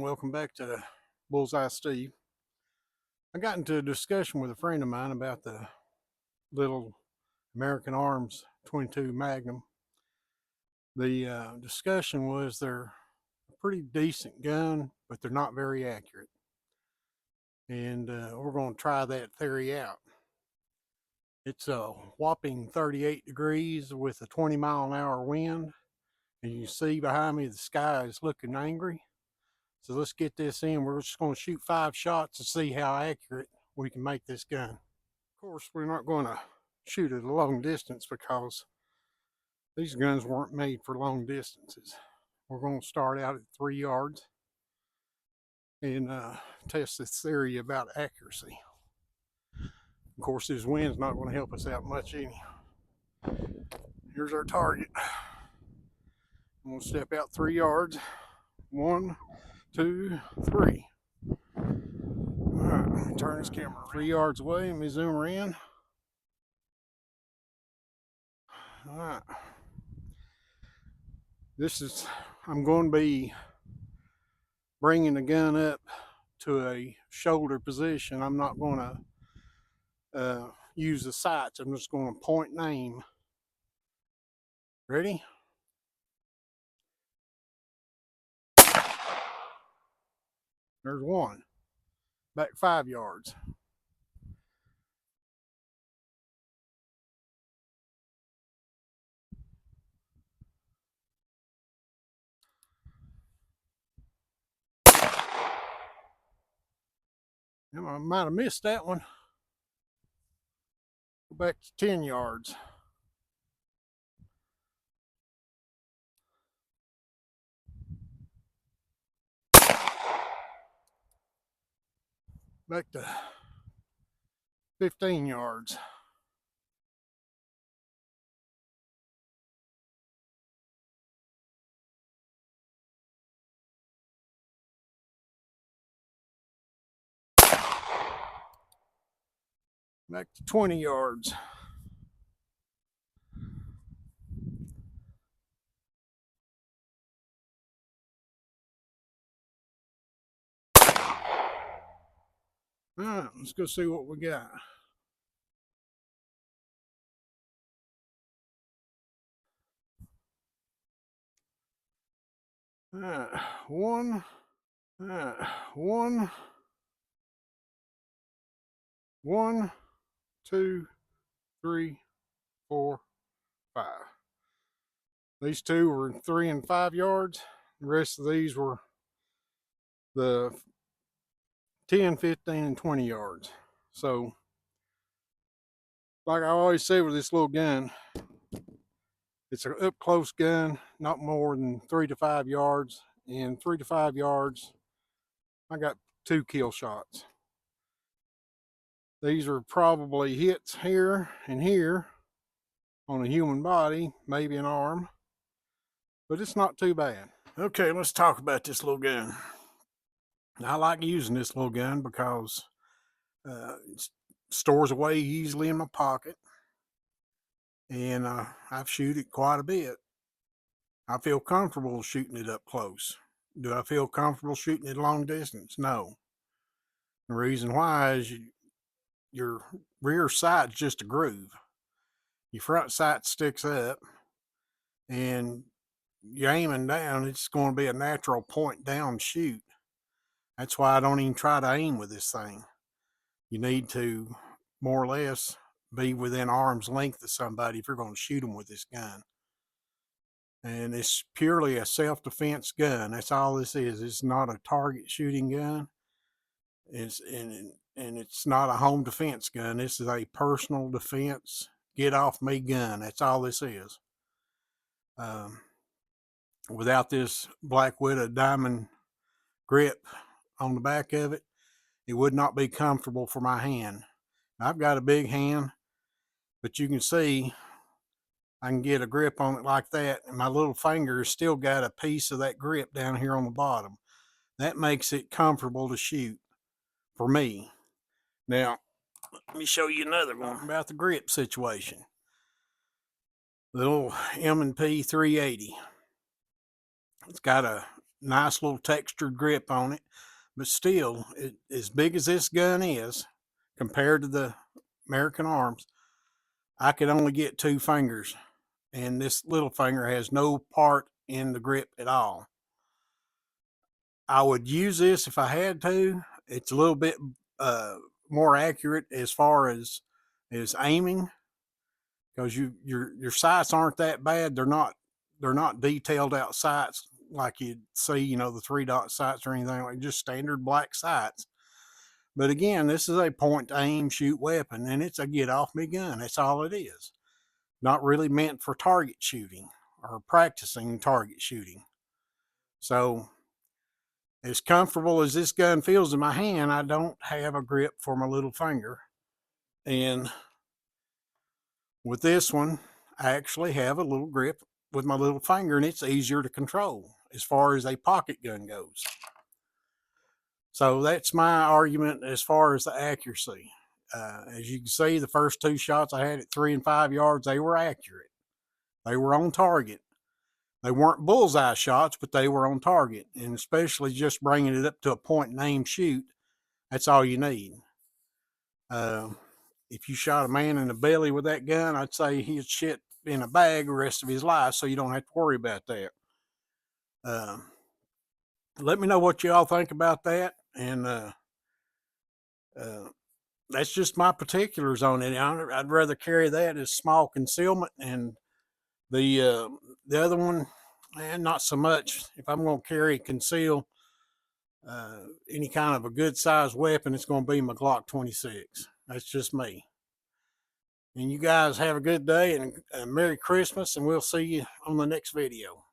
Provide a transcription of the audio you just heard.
welcome back to Bullseye Steve. I got into a discussion with a friend of mine about the little American Arms 22 Magnum. The discussion was they're a pretty decent gun, but they're not very accurate. And we're going to try that theory out. It's a whopping 38 degrees with a 20-mile-an-hour wind. And you see behind me the sky is looking angry. So let's get this in. We're just going to shoot 5 shots to see how accurate we can make this gun. Of course, we're not going to shoot at a long distance because these guns weren't made for long distances. We're going to start out at 3 yards and test this theory about accuracy. Of course, this wind's not going to help us out much any. Here's our target. I'm going to step out 3 yards. 1, 2, 3. Alright, let me turn this camera around. 3 yards away. Let me zoom her in. Alright. I'm going to be bringing the gun up to a shoulder position. I'm not going to use the sights. I'm just going to point and aim. Ready? There's one. Back 5 yards. I might have missed that one. Go back to 10 yards. Back to 15 yards. Back to 20 yards. All right, let's go see what we got. All right, one. All right, 1, 1, 2, 3, 4, 5. These two were 3 and 5 yards. The rest of these were the 10, 15, and 20 yards. So, like I always say with this little gun, it's an up close gun, not more than 3 to 5 yards. And 3 to 5 yards, I got 2 kill shots. These are probably hits here and here on a human body, maybe an arm, but it's not too bad. Okay, let's talk about this little gun. I like using this little gun because it stores away easily in my pocket, and I've shot it quite a bit. I feel comfortable shooting it up close. Do I feel comfortable shooting it long distance? No. The reason why is your rear sight's just a groove. Your front sight sticks up, and you're aiming down, it's going to be a natural point down shoot. That's why I don't even try to aim with this thing. You need to more or less be within arm's length of somebody if you're going to shoot them with this gun. And it's purely a self-defense gun. That's all this is. It's not a target shooting gun. And it's not a home defense gun. This is a personal defense, get off me gun. That's all this is. Without this Black Widow diamond grip on the back of it, it would not be comfortable for my hand. I've got a big hand, but you can see I can get a grip on it like that, and my little finger has still got a piece of that grip down here on the bottom. That makes it comfortable to shoot for me. Now, let me show you another one about the grip situation. The little M&P 380. It's got a nice little textured grip on it. But still, as big as this gun is, compared to the American Arms, I could only get 2 fingers, and this little finger has no part in the grip at all. I would use this if I had to. It's a little bit more accurate as far as aiming, because your sights aren't that bad. They're not detailed out sights like you'd see, you know, the 3-dot sights or anything, like just standard black sights. But again, this is a point aim shoot weapon, and it's a get off me gun. That's all it is. Not really meant for target shooting or practicing target shooting. So as comfortable as this gun feels in my hand, I don't have a grip for my little finger. And with this one, I actually have a little grip with my little finger, and it's easier to control as far as a pocket gun goes. So that's my argument as far as the accuracy. As you can see, the first 2 shots I had at 3 and 5 yards, they were accurate. They were on target. They weren't bullseye shots, but they were on target. And especially just bringing it up to a point and aim shoot, that's all you need. If you shot a man in the belly with that gun, I'd say he'd shit in a bag the rest of his life, so you don't have to worry about that. Let me know what y'all think about that, and that's just my particulars on it. I'd rather carry that as small concealment, and the other one, not so much. If I'm going to carry conceal any kind of a good sized weapon, it's going to be my Glock 26. That's just me. And you guys have a good day, and Merry Christmas, and we'll see you on the next video.